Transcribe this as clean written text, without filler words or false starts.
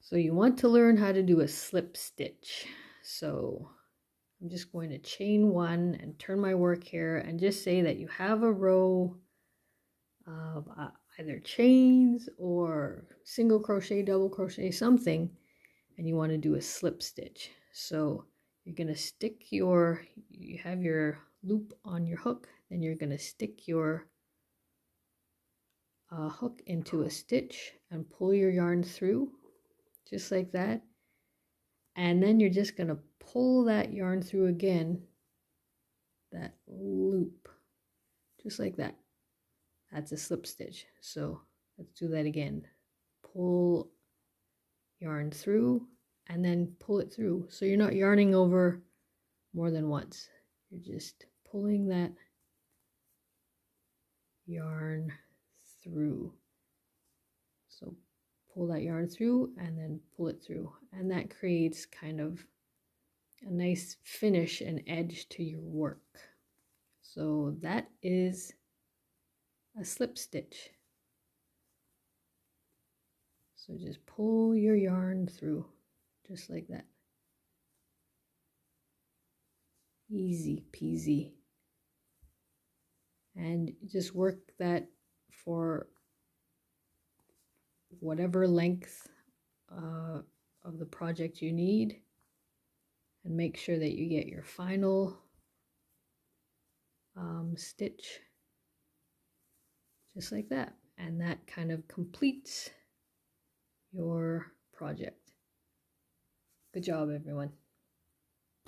So you want to learn how to do a slip stitch. So I'm just going to chain one and turn my work here and just say that you have a row of either chains or single crochet, double crochet, something, and you want to do a slip stitch. So you're going to stick you have your loop on your hook, then you're going to stick your hook into a stitch and pull your yarn through just like that, and then you're just going to pull that yarn through again, that loop, just like that. That's a slip stitch. So let's do that again. Pull yarn through and then pull it through, so you're not yarning over more than once, you're just pulling that yarn through. So pull that yarn through and then pull it through, and that creates kind of a nice finish and edge to your work. So that is a slip stitch. So just pull your yarn through just like that. Easy peasy. And just work that for whatever length of the project you need, and make sure that you get your final stitch just like that, and that kind of completes your project. Good job, everyone.